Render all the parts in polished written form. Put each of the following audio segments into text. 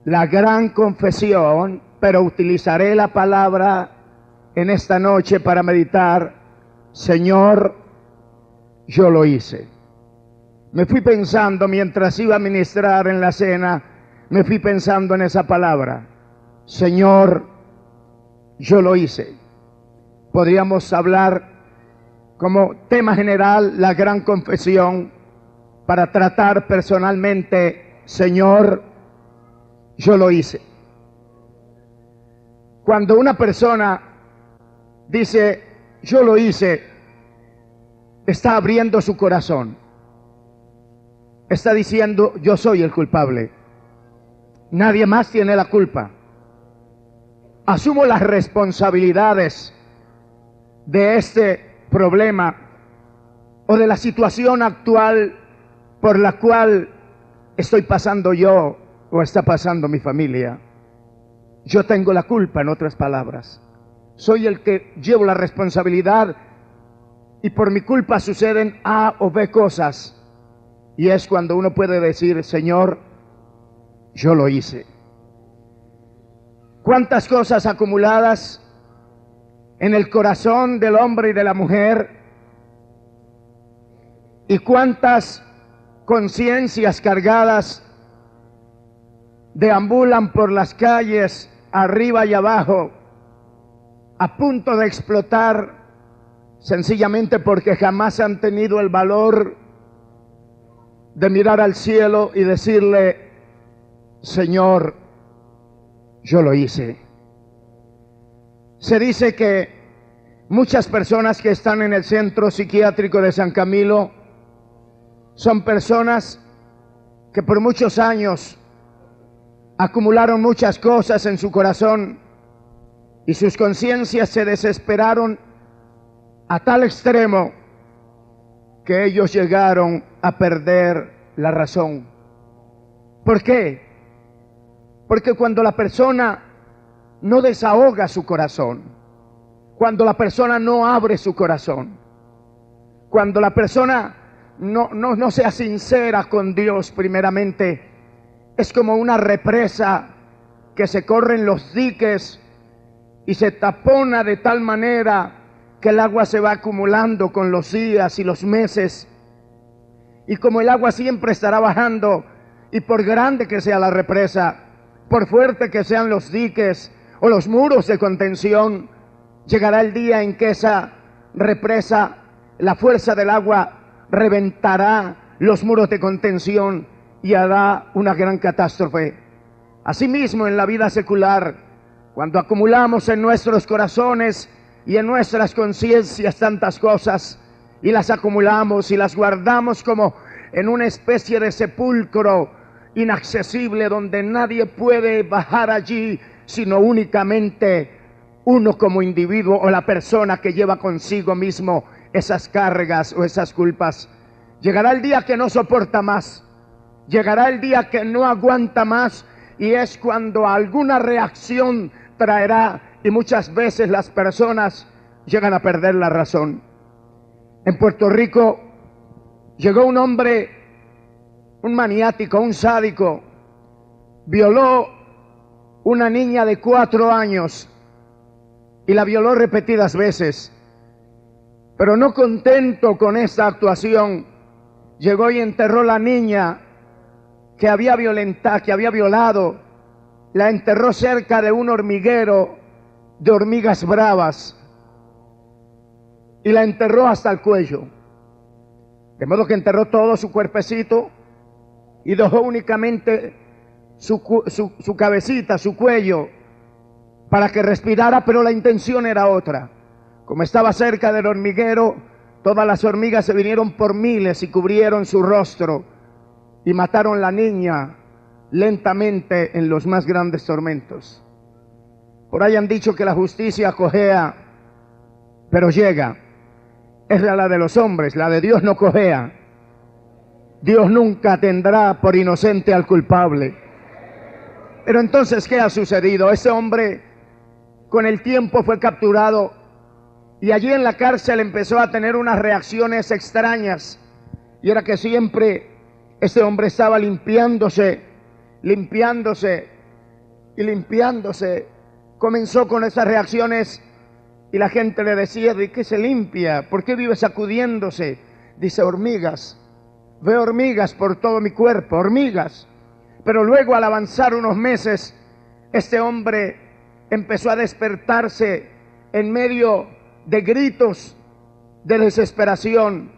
la gran confesión, pero utilizaré la palabra en esta noche para meditar: Señor, yo lo hice. Me fui pensando mientras iba a ministrar en la cena, me fui pensando en esa palabra: Señor, yo lo hice. Podríamos hablar como tema general la gran confesión, para tratar personalmente: Señor, yo lo hice. Cuando una persona dice yo lo hice, está abriendo su corazón, está diciendo yo soy el culpable, nadie más tiene la culpa, asumo las responsabilidades de este problema o de la situación actual por la cual estoy pasando yo o está pasando mi familia. Yo tengo la culpa, en otras palabras. Soy el que llevo la responsabilidad y por mi culpa suceden A o B cosas. Y es cuando uno puede decir: Señor, yo lo hice. ¿Cuántas cosas acumuladas en el corazón del hombre y de la mujer? ¿Y cuántas conciencias cargadas deambulan por las calles, arriba y abajo, a punto de explotar, sencillamente porque jamás han tenido el valor de mirar al cielo y decirle: Señor, yo lo hice? Se dice que muchas personas que están en el centro psiquiátrico de San Camilo son personas que por muchos años acumularon muchas cosas en su corazón y sus conciencias se desesperaron a tal extremo que ellos llegaron a perder la razón. ¿Por qué? Porque cuando la persona no desahoga su corazón, cuando la persona no abre su corazón, cuando la persona no sea sincera con Dios primeramente, es como una represa que se corren los diques y se tapona de tal manera que el agua se va acumulando con los días y los meses. Y como el agua siempre estará bajando, y por grande que sea la represa, por fuerte que sean los diques o los muros de contención, llegará el día en que esa represa, la fuerza del agua, reventará los muros de contención y hará una gran catástrofe. Asimismo, en la vida secular, cuando acumulamos en nuestros corazones y en nuestras conciencias tantas cosas, y las acumulamos y las guardamos como en una especie de sepulcro inaccesible donde nadie puede bajar allí, sino únicamente uno como individuo o la persona que lleva consigo mismo esas cargas o esas culpas, llegará el día que no soporta más. Llegará el día que no aguanta más, y es cuando alguna reacción traerá, y muchas veces las personas llegan a perder la razón. En Puerto Rico llegó un hombre, un maniático, un sádico, violó una niña de 4 años y la violó repetidas veces. Pero no contento con esta actuación, llegó y enterró la niña que había violado, la enterró cerca de un hormiguero de hormigas bravas y la enterró hasta el cuello, de modo que enterró todo su cuerpecito y dejó únicamente su cabecita, su cuello, para que respirara, pero la intención era otra. Como estaba cerca del hormiguero, todas las hormigas se vinieron por miles y cubrieron su rostro y mataron a la niña lentamente en los más grandes tormentos. Por ahí han dicho que la justicia cojea, pero llega. Es la de los hombres, la de Dios no cojea. Dios nunca tendrá por inocente al culpable. Pero entonces, ¿qué ha sucedido? Ese hombre con el tiempo fue capturado y allí en la cárcel empezó a tener unas reacciones extrañas, y era que siempre este hombre estaba limpiándose y limpiándose. Comenzó con esas reacciones y la gente le decía: ¿de qué se limpia? ¿Por qué vive sacudiéndose? Dice: hormigas. Veo hormigas por todo mi cuerpo, hormigas. Pero luego, al avanzar unos meses, este hombre empezó a despertarse en medio de gritos de desesperación.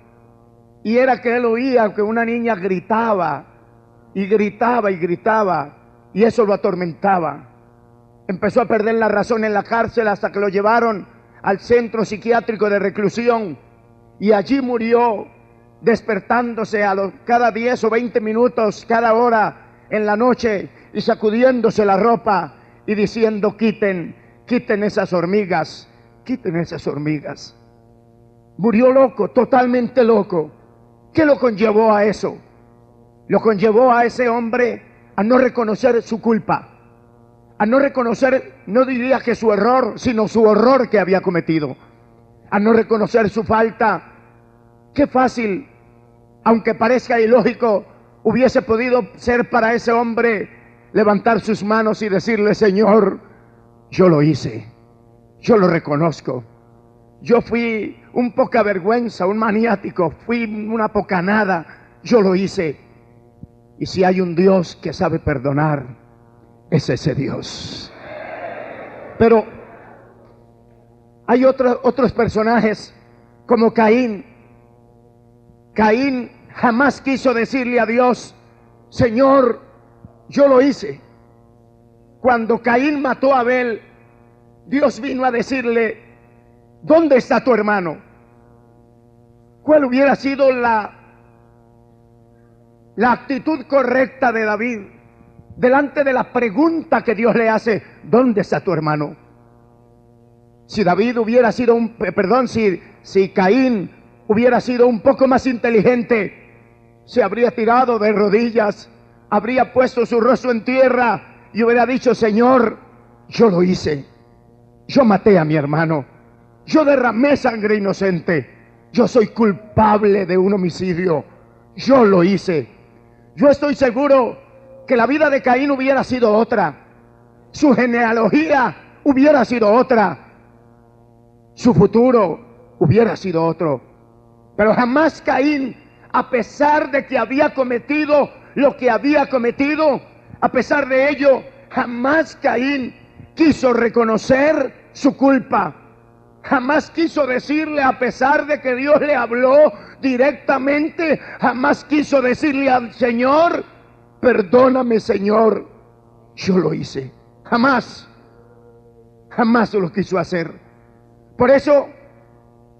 Y era que él oía que una niña gritaba y gritaba y gritaba, y eso lo atormentaba. Empezó a perder la razón en la cárcel hasta que lo llevaron al centro psiquiátrico de reclusión, y allí murió, despertándose cada 10 o 20 minutos, cada hora en la noche, y sacudiéndose la ropa y diciendo: quiten esas hormigas, quiten esas hormigas. Murió loco, totalmente loco. ¿Qué lo conllevó a eso? Lo conllevó a ese hombre a no reconocer su culpa, a no reconocer, no diría que su error, sino su horror que había cometido, a no reconocer su falta. Qué fácil, aunque parezca ilógico, hubiese podido ser para ese hombre levantar sus manos y decirle: Señor, yo lo hice, yo lo reconozco, yo fui un poca vergüenza, un maniático, fui una poca nada, yo lo hice. Y si hay un Dios que sabe perdonar, es ese Dios. Pero hay otros personajes como Caín. Caín jamás quiso decirle a Dios: Señor, yo lo hice. Cuando Caín mató a Abel, Dios vino a decirle: ¿dónde está tu hermano? ¿Cuál hubiera sido la actitud correcta de David delante de la pregunta que Dios le hace: ¿dónde está tu hermano? Si David hubiera sido si Caín hubiera sido un poco más inteligente, se habría tirado de rodillas, habría puesto su rostro en tierra y hubiera dicho: Señor, yo lo hice, yo maté a mi hermano, yo derramé sangre inocente, yo soy culpable de un homicidio, yo lo hice. Yo estoy seguro que la vida de Caín hubiera sido otra, su genealogía hubiera sido otra, su futuro hubiera sido otro. Pero jamás Caín, a pesar de que había cometido lo que había cometido, a pesar de ello, jamás Caín quiso reconocer su culpa. Jamás quiso decirle, a pesar de que Dios le habló directamente, jamás quiso decirle al Señor: perdóname, Señor, yo lo hice. Jamás lo quiso hacer. Por eso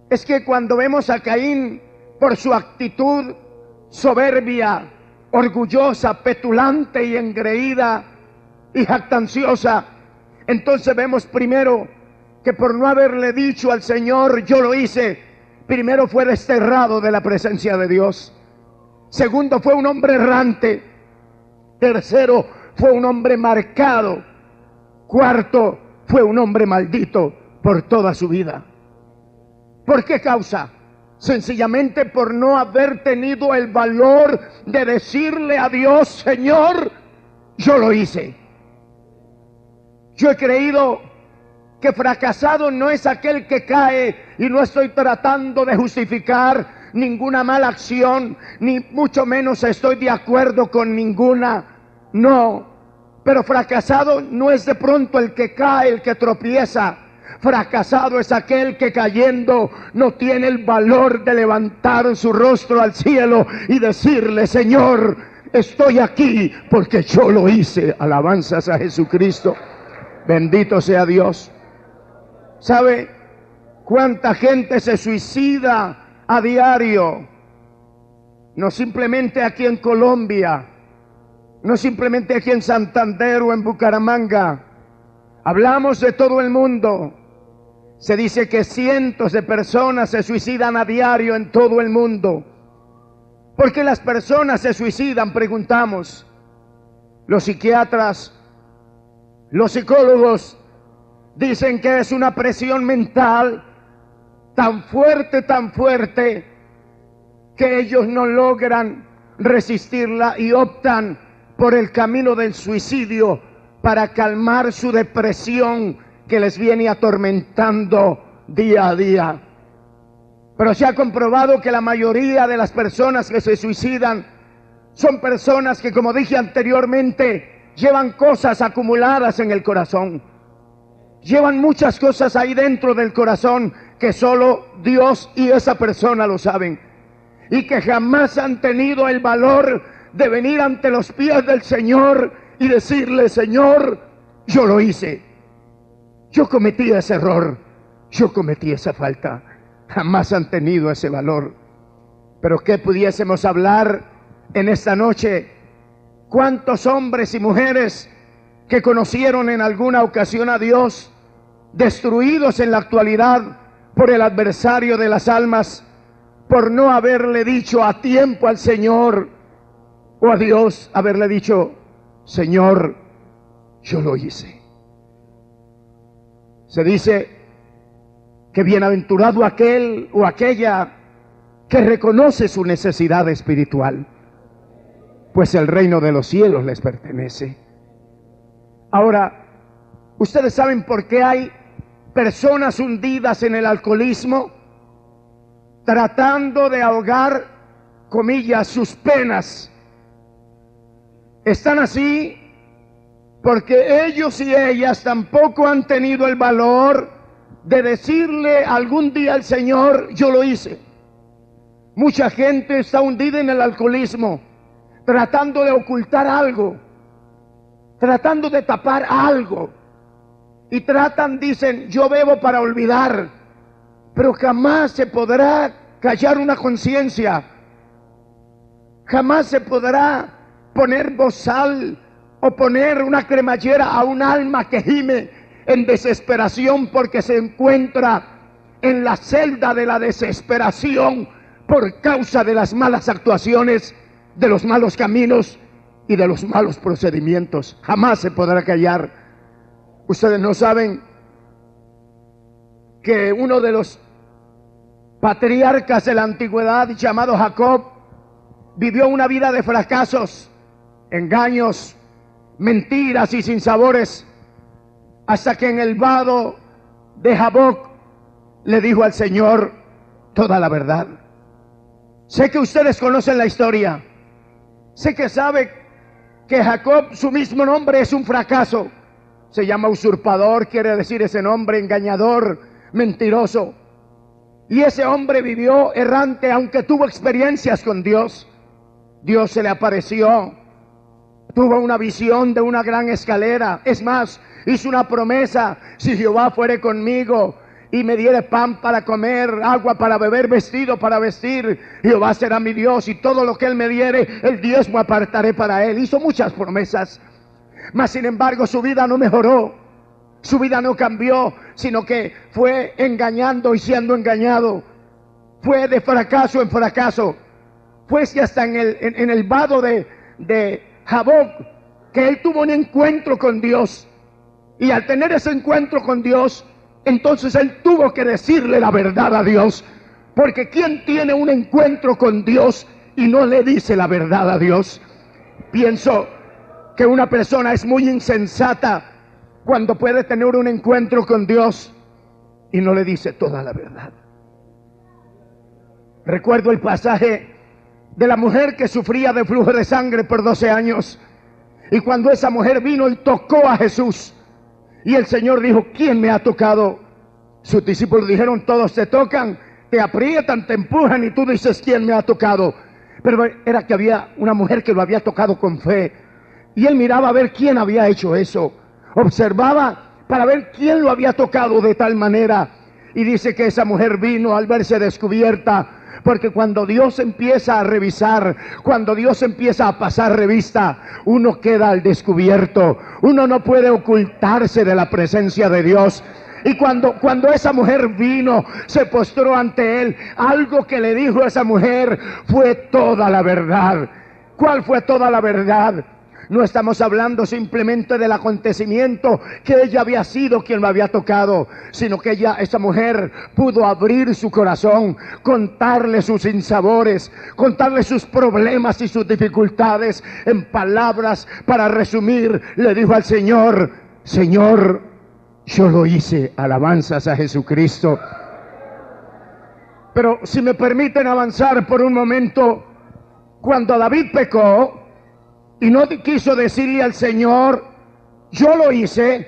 es que cuando vemos a Caín, por su actitud soberbia, orgullosa, petulante y engreída y jactanciosa, entonces vemos primero que por no haberle dicho al Señor: yo lo hice, primero fue desterrado de la presencia de Dios. Segundo, fue un hombre errante. Tercero, fue un hombre marcado. Cuarto, fue un hombre maldito por toda su vida. ¿Por qué causa? Sencillamente por no haber tenido el valor de decirle a Dios: Señor, yo lo hice. Yo he creído que fracasado no es aquel que cae, y no estoy tratando de justificar ninguna mala acción, ni mucho menos estoy de acuerdo con ninguna, no. Pero fracasado no es de pronto el que cae, el que tropieza. Fracasado es aquel que cayendo no tiene el valor de levantar su rostro al cielo y decirle: Señor, estoy aquí porque yo lo hice. Alabanzas a Jesucristo. Bendito sea Dios. ¿Sabe cuánta gente se suicida a diario? No simplemente aquí en Colombia, no simplemente aquí en Santander o en Bucaramanga. Hablamos de todo el mundo. Se dice que cientos de personas se suicidan a diario en todo el mundo. ¿Por qué las personas se suicidan?, preguntamos. Los psiquiatras, los psicólogos dicen que es una presión mental tan fuerte, que ellos no logran resistirla y optan por el camino del suicidio para calmar su depresión que les viene atormentando día a día. Pero se ha comprobado que la mayoría de las personas que se suicidan son personas que, como dije anteriormente, llevan cosas acumuladas en el corazón. Llevan muchas cosas ahí dentro del corazón que solo Dios y esa persona lo saben. Y que jamás han tenido el valor de venir ante los pies del Señor y decirle: Señor, yo lo hice. Yo cometí ese error. Yo cometí esa falta. Jamás han tenido ese valor. Pero ¿qué pudiésemos hablar en esta noche? ¿Cuántos hombres y mujeres que conocieron en alguna ocasión a Dios, destruidos en la actualidad por el adversario de las almas, por no haberle dicho a tiempo al Señor, o a Dios haberle dicho: Señor, yo lo hice? Se dice que bienaventurado aquel o aquella que reconoce su necesidad espiritual, pues el reino de los cielos les pertenece. Ahora, ¿ustedes saben por qué hay personas hundidas en el alcoholismo, tratando de ahogar, comillas, sus penas? Están así porque ellos y ellas tampoco han tenido el valor de decirle algún día al Señor: yo lo hice. Mucha gente está hundida en el alcoholismo, tratando de ocultar algo, tratando de tapar algo, y dicen: yo bebo para olvidar, pero jamás se podrá callar una conciencia, jamás se podrá poner bozal o poner una cremallera a un alma que gime en desesperación porque se encuentra en la celda de la desesperación por causa de las malas actuaciones, de los malos caminos y de los malos procedimientos. Jamás se podrá callar. Ustedes no saben que uno de los patriarcas de la antigüedad, llamado Jacob, vivió una vida de fracasos, engaños, mentiras y sinsabores, hasta que en el vado de Jaboc le dijo al Señor toda la verdad. Sé que ustedes conocen la historia. Sé que sabe que Jacob, su mismo nombre es un fracaso. Se llama usurpador, quiere decir ese nombre, engañador, mentiroso. Y ese hombre vivió errante, aunque tuvo experiencias con Dios. Dios se le apareció, tuvo una visión de una gran escalera. Es más, hizo una promesa: si Jehová fuere conmigo y me diere pan para comer, agua para beber, vestido para vestir, Jehová será mi Dios, y todo lo que Él me diere, el diezmo apartaré para Él. Hizo muchas promesas, mas sin embargo su vida no mejoró, su vida no cambió, sino que fue engañando y siendo engañado. Fue de fracaso en fracaso. Fue hasta en el vado de Jaboc que él tuvo un encuentro con Dios. Y al tener ese encuentro con Dios, entonces él tuvo que decirle la verdad a Dios. Porque ¿quién tiene un encuentro con Dios y no le dice la verdad a Dios? Pienso que una persona es muy insensata cuando puede tener un encuentro con Dios y no le dice toda la verdad. Recuerdo el pasaje de la mujer que sufría de flujo de sangre por 12 años. Y cuando esa mujer vino y tocó a Jesús, y el Señor dijo: ¿quién me ha tocado? Sus discípulos dijeron: todos te tocan, te aprietan, te empujan, y tú dices: ¿quién me ha tocado? Pero era que había una mujer que lo había tocado con fe. Y él miraba a ver quién había hecho eso. Observaba para ver quién lo había tocado de tal manera. Y dice que esa mujer vino al verse descubierta. Porque cuando Dios empieza a revisar, cuando Dios empieza a pasar revista, uno queda al descubierto. Uno no puede ocultarse de la presencia de Dios. Y cuando esa mujer vino, se postró ante él, algo que le dijo esa mujer fue toda la verdad. ¿Cuál fue toda la verdad? No estamos hablando simplemente del acontecimiento que ella había sido quien lo había tocado, sino que esa mujer pudo abrir su corazón, contarle sus sinsabores, contarle sus problemas y sus dificultades. En palabras, para resumir, le dijo al Señor: Señor, yo lo hice. Alabanzas a Jesucristo. Pero si me permiten avanzar por un momento, cuando David pecó y no quiso decirle al Señor, yo lo hice,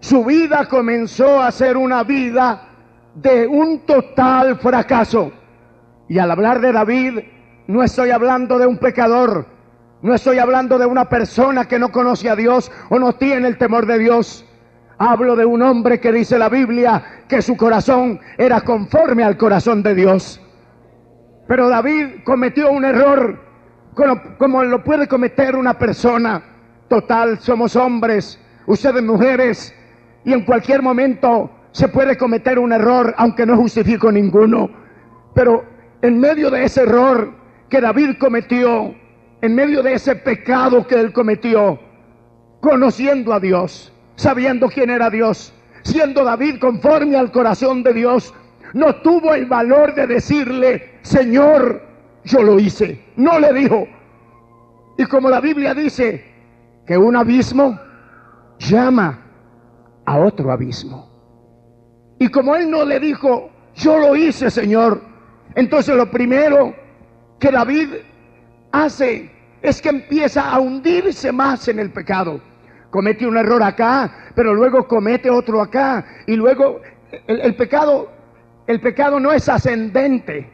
su vida comenzó a ser una vida de un total fracaso. Y al hablar de David, no estoy hablando de un pecador, no estoy hablando de una persona que no conoce a Dios o no tiene el temor de Dios. Hablo de un hombre que dice la Biblia que su corazón era conforme al corazón de Dios. Pero David cometió un error como lo puede cometer una persona. Total, somos hombres, ustedes mujeres, y en cualquier momento se puede cometer un error, aunque no justifico ninguno. Pero en medio de ese error que David cometió, en medio de ese pecado que él cometió, conociendo a Dios, sabiendo quién era Dios, siendo David conforme al corazón de Dios, no tuvo el valor de decirle, Señor, yo lo hice. No le dijo. Y como la Biblia dice que un abismo llama a otro abismo, y como él no le dijo, yo lo hice, Señor, entonces lo primero que David hace es que empieza a hundirse más en el pecado. Comete un error acá, pero luego comete otro acá, y luego el pecado no es ascendente,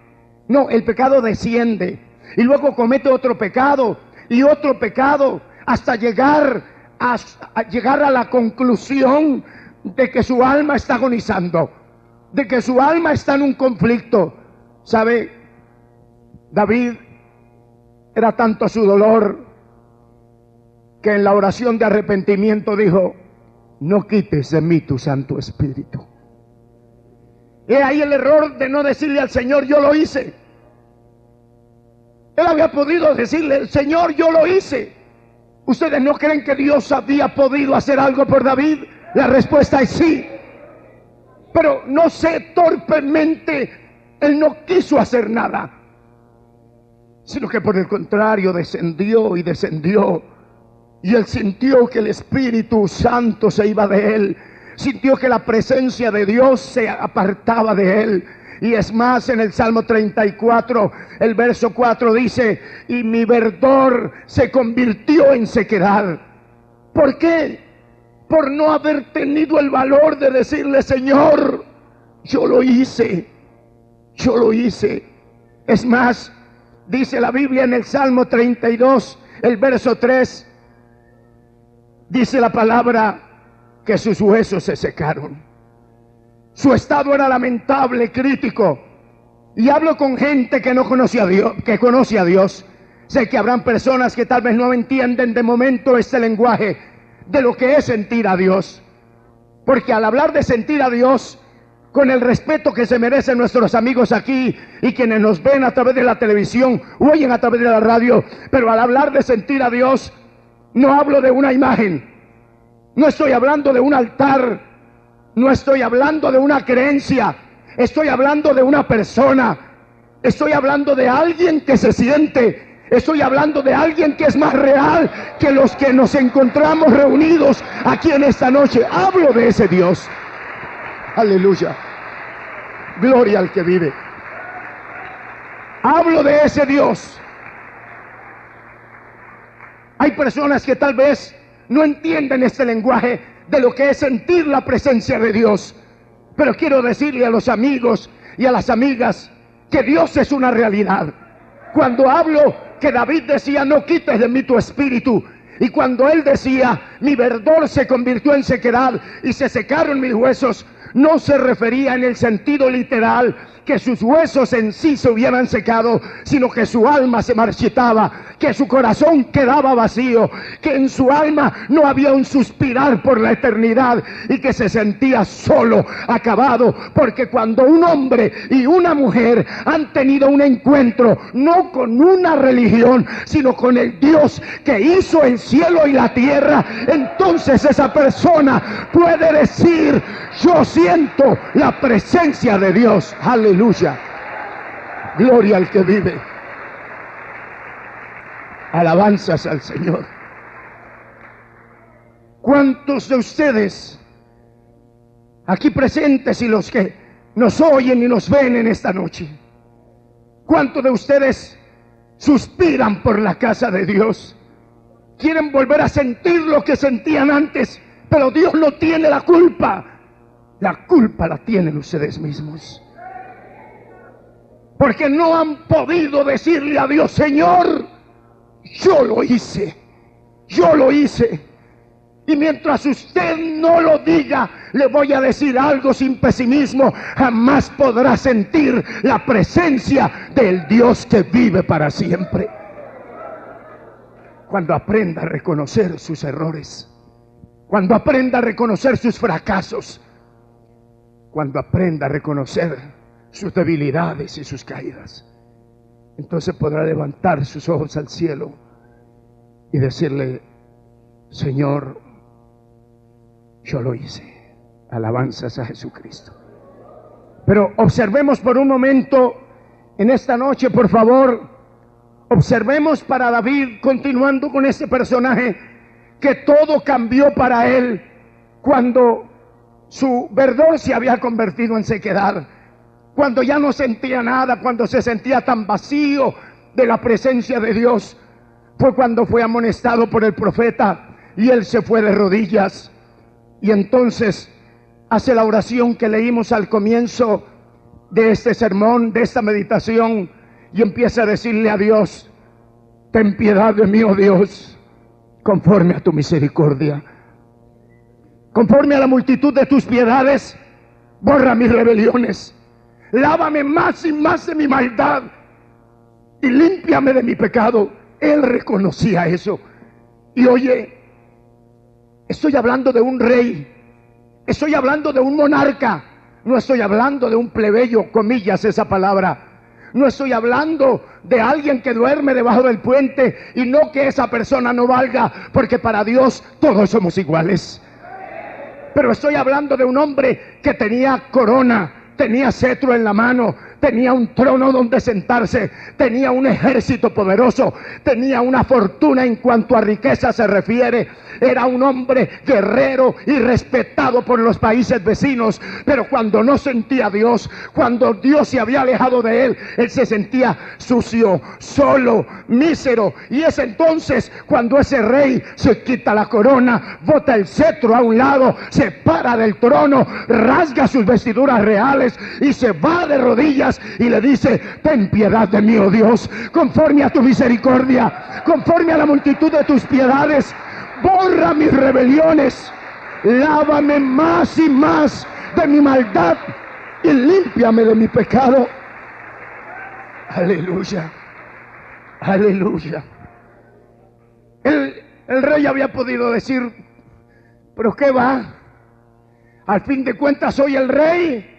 no, el pecado desciende, y luego comete otro pecado y otro pecado, hasta llegar a la conclusión de que su alma está agonizando, de que su alma está en un conflicto. ¿Sabe? David era tanto su dolor que en la oración de arrepentimiento dijo, no quites de mí tu Santo Espíritu. He ahí el error de no decirle al Señor, yo lo hice. Él había podido decirle, Señor, yo lo hice. ¿Ustedes no creen que Dios había podido hacer algo por David? La respuesta es sí. Pero no sé, torpemente, él no quiso hacer nada, sino que por el contrario descendió y descendió. Y él sintió que el Espíritu Santo se iba de él. Sintió que la presencia de Dios se apartaba de él. Y es más, en el Salmo 34, el verso 4 dice, y mi verdor se convirtió en sequedad. ¿Por qué? Por no haber tenido el valor de decirle, Señor, yo lo hice, yo lo hice. Es más, dice la Biblia en el Salmo 32, el verso 3, dice la palabra que sus huesos se secaron. Su estado era lamentable, crítico. Y hablo con gente que no conoce a Dios, que conoce a Dios. Sé que habrán personas que tal vez no entienden de momento este lenguaje de lo que es sentir a Dios. Porque al hablar de sentir a Dios, con el respeto que se merecen nuestros amigos aquí y quienes nos ven a través de la televisión o oyen a través de la radio, pero al hablar de sentir a Dios, no hablo de una imagen, no estoy hablando de un altar, no estoy hablando de una creencia, estoy hablando de una persona, estoy hablando de alguien que se siente, estoy hablando de alguien que es más real que los que nos encontramos reunidos aquí en esta noche. Hablo de ese Dios. Aleluya. Gloria al que vive. Hablo de ese Dios. Hay personas que tal vez no entienden este lenguaje de lo que es sentir la presencia de Dios. Pero quiero decirle a los amigos y a las amigas que Dios es una realidad. Cuando hablo que David decía, no quites de mí tu espíritu, y cuando él decía, mi verdor se convirtió en sequedad y se secaron mis huesos, no se refería en el sentido literal que sus huesos en sí se hubieran secado, sino que su alma se marchitaba, que su corazón quedaba vacío, que en su alma no había un suspirar por la eternidad y que se sentía solo, acabado, porque cuando un hombre y una mujer han tenido un encuentro, no con una religión, sino con el Dios que hizo el cielo y la tierra, entonces esa persona puede decir: yo siento la presencia de Dios. Aleluya. Gloria al que vive. Alabanzas al Señor. ¿Cuántos de ustedes aquí presentes y los que nos oyen y nos ven en esta noche, cuántos de ustedes suspiran por la casa de Dios? Quieren volver a sentir lo que sentían antes, pero Dios no tiene la culpa. La culpa la tienen ustedes mismos, porque no han podido decirle a Dios: Señor, yo lo hice, yo lo hice. Y mientras usted no lo diga, le voy a decir algo sin pesimismo: jamás podrá sentir la presencia del Dios que vive para siempre. Cuando aprenda a reconocer sus errores, cuando aprenda a reconocer sus fracasos, cuando aprenda a reconocer sus debilidades y sus caídas, entonces podrá levantar sus ojos al cielo y decirle: Señor, yo lo hice. Alabanzas a Jesucristo. Pero observemos por un momento en esta noche, por favor, observemos para David, continuando con este personaje, que todo cambió para él cuando su verdor se había convertido en sequedad, cuando ya no sentía nada, cuando se sentía tan vacío de la presencia de Dios. Fue cuando fue amonestado por el profeta y él se fue de rodillas. Y entonces hace la oración que leímos al comienzo de este sermón, de esta meditación, y empieza a decirle a Dios: ten piedad de mí, oh Dios, conforme a tu misericordia. Conforme a la multitud de tus piedades, borra mis rebeliones. Lávame más y más de mi maldad y límpiame de mi pecado. Él reconocía eso. Y oye, estoy hablando de un rey, estoy hablando de un monarca, no estoy hablando de un plebeyo, comillas esa palabra. No estoy hablando de alguien que duerme debajo del puente, y no que esa persona no valga, porque para Dios todos somos iguales. Pero estoy hablando de un hombre que tenía corona, tenía cetro en la mano, tenía un trono donde sentarse, tenía un ejército poderoso, tenía una fortuna en cuanto a riqueza se refiere. Era un hombre guerrero y respetado por los países vecinos. Pero cuando no sentía a Dios, cuando Dios se había alejado de él, él se sentía sucio, solo, mísero. Y es entonces cuando ese rey se quita la corona, bota el cetro a un lado, se para del trono, rasga sus vestiduras reales y se va de rodillas y le dice: ten piedad de mí, oh Dios, conforme a tu misericordia, conforme a la multitud de tus piedades, borra mis rebeliones, lávame más y más de mi maldad y límpiame de mi pecado. Aleluya, aleluya. El rey había podido decir: pero qué va, al fin de cuentas soy el rey,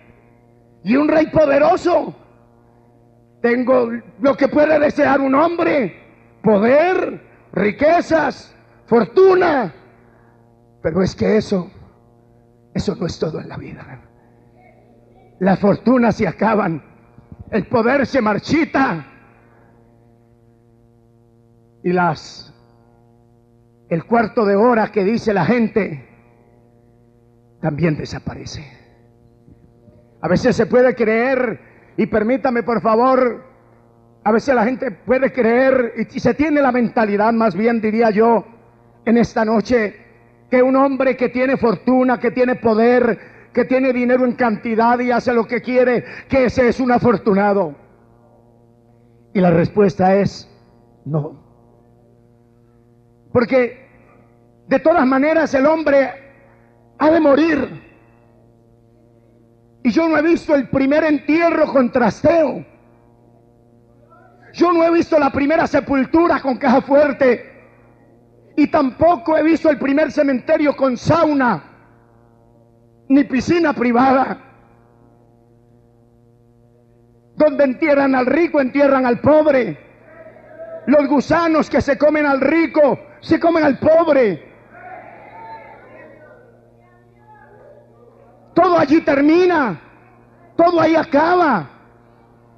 y un rey poderoso. Tengo lo que puede desear un hombre: poder, riquezas, fortuna. Pero es que eso no es todo en la vida. Las fortunas se acaban, el poder se marchita, y el cuarto de hora que dice la gente también desaparece. A veces se puede creer, y permítame por favor, a veces la gente puede creer, y se tiene la mentalidad, más bien diría yo, en esta noche, que un hombre que tiene fortuna, que tiene poder, que tiene dinero en cantidad y hace lo que quiere, que ese es un afortunado. Y la respuesta es no. Porque de todas maneras el hombre ha de morir. Y yo no he visto el primer entierro con trasteo. Yo no he visto la primera sepultura con caja fuerte. Y tampoco he visto el primer cementerio con sauna, ni piscina privada. Donde entierran al rico, entierran al pobre. Los gusanos que se comen al rico, se comen al pobre. Todo allí termina, todo ahí acaba.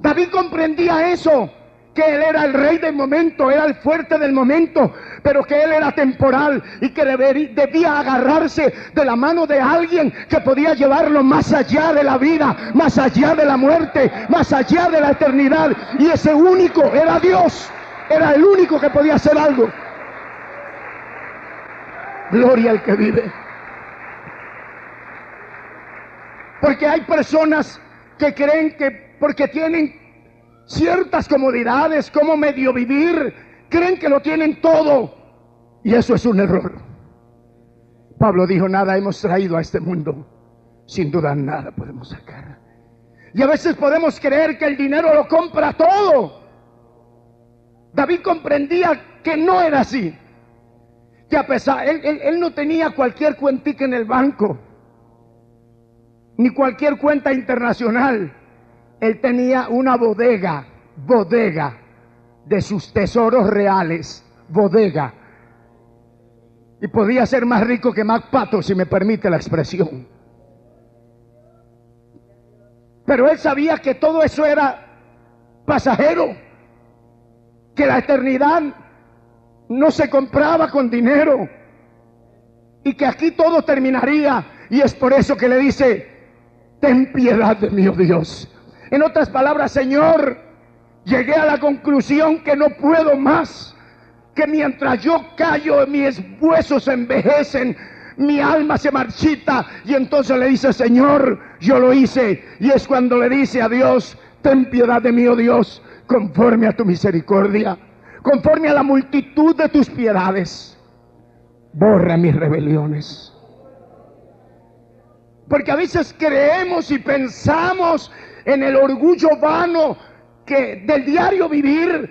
David comprendía eso, que él era el rey del momento, era el fuerte del momento, pero que él era temporal y que debía agarrarse de la mano de alguien que podía llevarlo más allá de la vida, más allá de la muerte, más allá de la eternidad. Y ese único era Dios, era el único que podía hacer algo. Gloria al que vive. Porque hay personas que creen que porque tienen ciertas comodidades, como medio vivir, creen que lo tienen todo. Y eso es un error. Pablo dijo, nada hemos traído a este mundo, sin duda nada podemos sacar. Y a veces podemos creer que el dinero lo compra todo. David comprendía que no era así. Que a pesar, él no tenía cualquier cuentica en el banco, ni cualquier cuenta internacional. Él tenía una bodega de sus tesoros reales, bodega. Y podía ser más rico que Mac Pato, si me permite la expresión. Pero él sabía que todo eso era pasajero, que la eternidad no se compraba con dinero y que aquí todo terminaría. Y es por eso que le dice, ten piedad de mí, oh Dios. En otras palabras, Señor, llegué a la conclusión que no puedo más, que mientras yo callo, mis huesos se envejecen, mi alma se marchita. Y entonces le dice, Señor, yo lo hice. Y es cuando le dice a Dios, ten piedad de mí, oh Dios, conforme a tu misericordia, conforme a la multitud de tus piedades, borra mis rebeliones. Porque a veces creemos y pensamos en el orgullo vano que del diario vivir,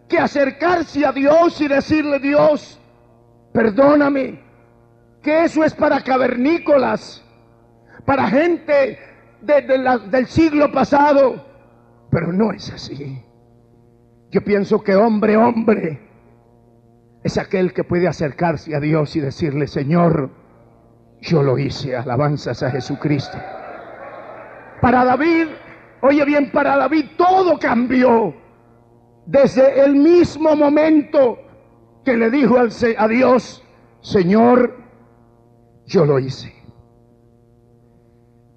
que acercarse a Dios y decirle, Dios, perdóname, que eso es para cavernícolas, para gente del siglo pasado. Pero no es así. Yo pienso que hombre es aquel que puede acercarse a Dios y decirle, Señor, yo lo hice. Alabanzas a Jesucristo. Para David, oye bien, para David todo cambió desde el mismo momento que le dijo a Dios, Señor, yo lo hice.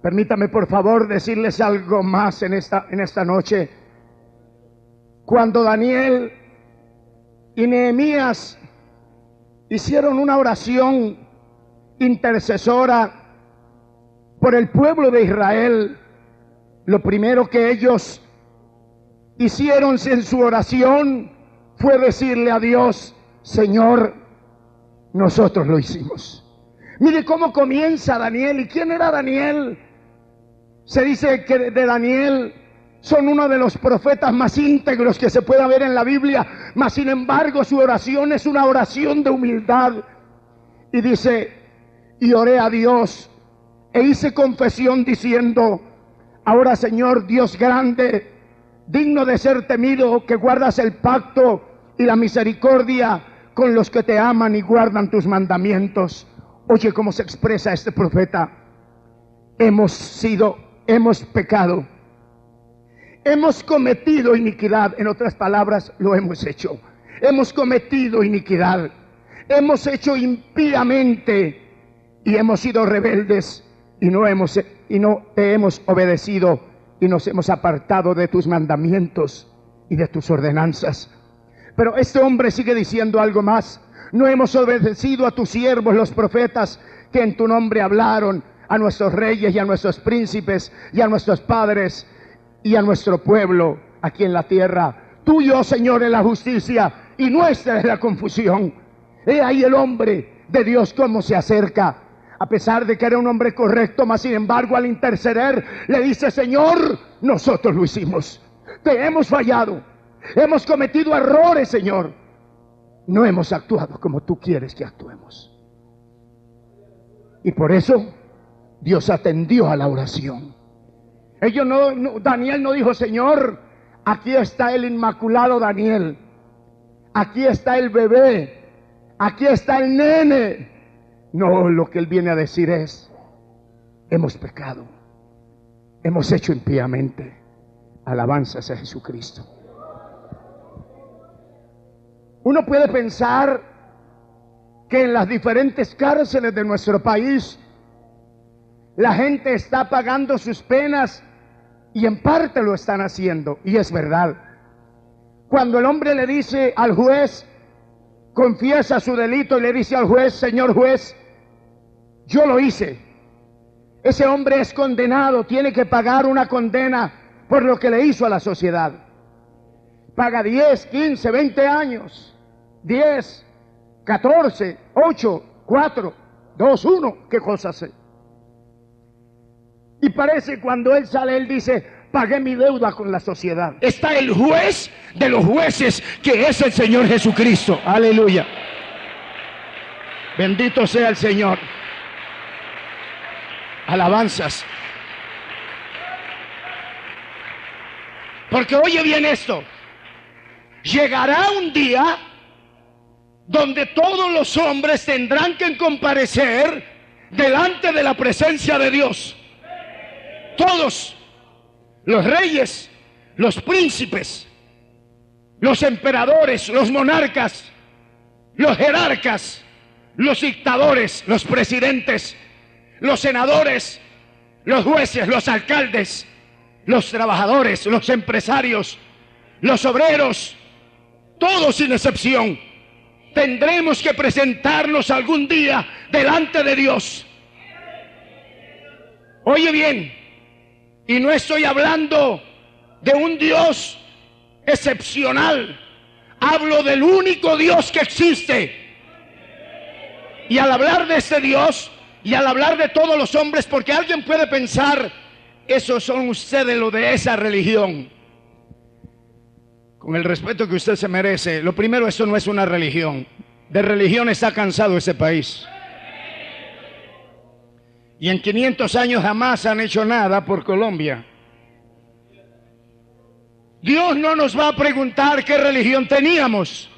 Permítame por favor decirles algo más en esta noche. Cuando Daniel y Nehemías hicieron una oración intercesora por el pueblo de Israel, lo primero que ellos hicieron en su oración fue decirle a Dios, Señor, nosotros lo hicimos. Mire cómo comienza Daniel. ¿Y quién era Daniel? Se dice que de Daniel son uno de los profetas más íntegros que se pueda ver en la Biblia, mas sin embargo su oración es una oración de humildad. Y dice, y oré a Dios e hice confesión diciendo, ahora Señor Dios grande, digno de ser temido, que guardas el pacto y la misericordia con los que te aman y guardan tus mandamientos. Oye cómo se expresa este profeta. Hemos pecado, hemos cometido iniquidad. En otras palabras, lo hemos hecho. Hemos cometido iniquidad, hemos hecho impíamente y hemos sido rebeldes y no te hemos obedecido y nos hemos apartado de tus mandamientos y de tus ordenanzas. Pero este hombre sigue diciendo algo más. No hemos obedecido a tus siervos los profetas que en tu nombre hablaron, a nuestros reyes y a nuestros príncipes y a nuestros padres y a nuestro pueblo aquí en la tierra. Tuyo, Señor, es la justicia y nuestra es la confusión. He ahí el hombre de Dios cómo se acerca A pesar de que era un hombre correcto, mas sin embargo al interceder le dice: Señor, nosotros lo hicimos, te hemos fallado, hemos cometido errores, Señor, no hemos actuado como tú quieres que actuemos. Y por eso Dios atendió a la oración. Daniel no dijo: Señor, aquí está el inmaculado Daniel, aquí está el bebé, aquí está el nene. No, lo que él viene a decir es: hemos pecado, hemos hecho impíamente. Alabanzas a Jesucristo. Uno puede pensar que en las diferentes cárceles de nuestro país la gente está pagando sus penas, y en parte lo están haciendo, y es verdad. Cuando el hombre le dice al juez, confiesa su delito y le dice al juez: Señor juez, yo lo hice, ese hombre es condenado, tiene que pagar una condena por lo que le hizo a la sociedad. Paga 10, 15, 20 años, 10, 14, 8, 4, 2, 1, ¿qué cosa sé? Y parece cuando él sale, él dice: pagué mi deuda con la sociedad. Está el juez de los jueces, que es el Señor Jesucristo. Aleluya. Bendito sea el Señor. Alabanzas. Porque oye bien esto: llegará un día donde todos los hombres tendrán que comparecer delante de la presencia de Dios. Todos, los reyes, los príncipes, los emperadores, los monarcas, los jerarcas, los dictadores, los presidentes, los senadores, los jueces, los alcaldes, los trabajadores, los empresarios, los obreros, todos sin excepción, tendremos que presentarnos algún día delante de Dios. Oye bien, y no estoy hablando de un Dios excepcional, hablo del único Dios que existe. Y al hablar de este Dios, y al hablar de todos los hombres, porque alguien puede pensar: esos son ustedes los de esa religión. Con el respeto que usted se merece, lo primero, eso no es una religión. De religión está cansado ese país. Y en 500 años jamás han hecho nada por Colombia. Dios no nos va a preguntar qué religión teníamos.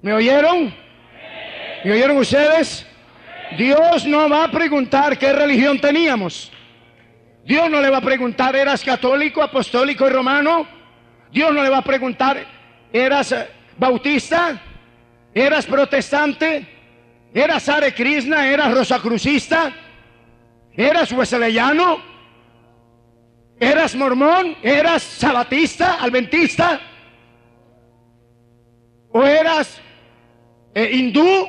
¿Me oyeron? ¿Me oyeron ustedes? Dios no va a preguntar qué religión teníamos. Dios no le va a preguntar: ¿eras católico, apostólico y romano? Dios no le va a preguntar: ¿eras bautista? ¿Eras protestante? ¿Eras Hare Krishna? ¿Eras rosacrucista? ¿Eras wesleyano? ¿Eras mormón? ¿Eras sabatista, adventista? ¿O eras hindú?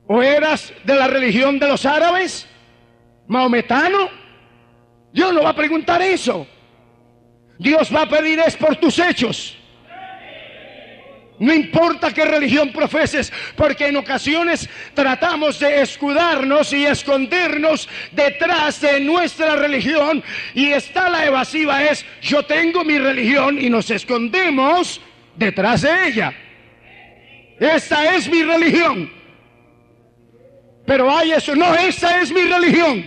¿O eras de la religión de los árabes? ¿Maometano? Dios no va a preguntar eso. Dios va a pedir es por tus hechos. No importa qué religión profeses, porque en ocasiones tratamos de escudarnos y escondernos detrás de nuestra religión, y está la evasiva, es: yo tengo mi religión, y nos escondemos detrás de ella. Esta es mi religión. Pero hay eso: no, esta es mi religión.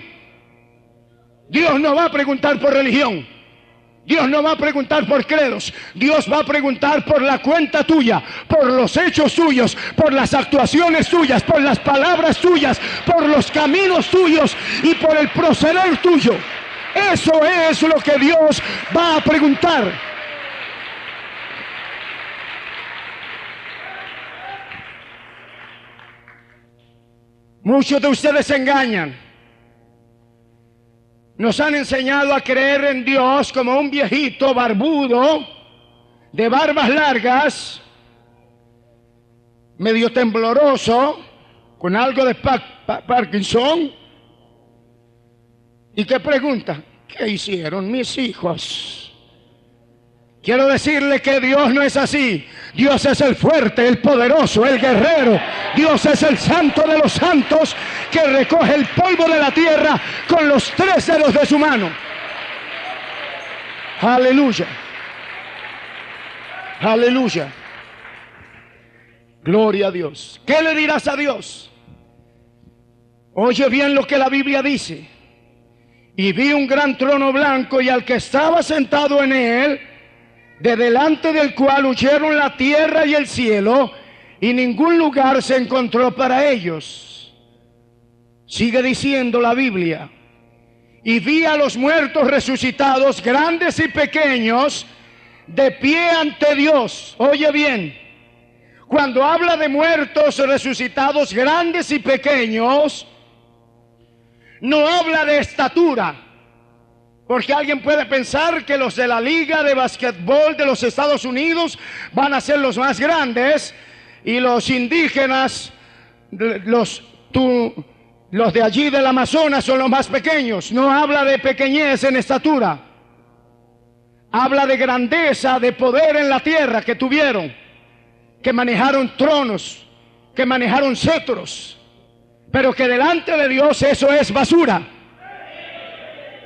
Dios no va a preguntar por religión. Dios no va a preguntar por credos. Dios va a preguntar por la cuenta tuya, por los hechos tuyos, por las actuaciones tuyas, por las palabras tuyas, por los caminos tuyos y por el proceder tuyo. Eso es lo que Dios va a preguntar. Muchos de ustedes se engañan. Nos han enseñado a creer en Dios como un viejito barbudo, de barbas largas, medio tembloroso, con algo de Parkinson. ¿Y qué pregunta? ¿Qué hicieron mis hijos? Quiero decirle que Dios no es así. Dios es el fuerte, el poderoso, el guerrero. Dios es el santo de los santos que recoge el polvo de la tierra con los 3 dedos de su mano. Aleluya. Aleluya. Gloria a Dios. ¿Qué le dirás a Dios? Oye bien lo que la Biblia dice. Y vi un gran trono blanco y al que estaba sentado en él, de delante del cual huyeron la tierra y el cielo, y ningún lugar se encontró para ellos. Sigue diciendo la Biblia. Y vi a los muertos resucitados, grandes y pequeños, de pie ante Dios. Oye bien, cuando habla de muertos resucitados, grandes y pequeños, no habla de estatura. Porque alguien puede pensar que los de la Liga de Basquetbol de los Estados Unidos van a ser los más grandes y los indígenas, los de allí del Amazonas son los más pequeños. No habla de pequeñez en estatura. Habla de grandeza, de poder en la tierra que tuvieron, que manejaron tronos, que manejaron cetros, pero que delante de Dios eso es basura.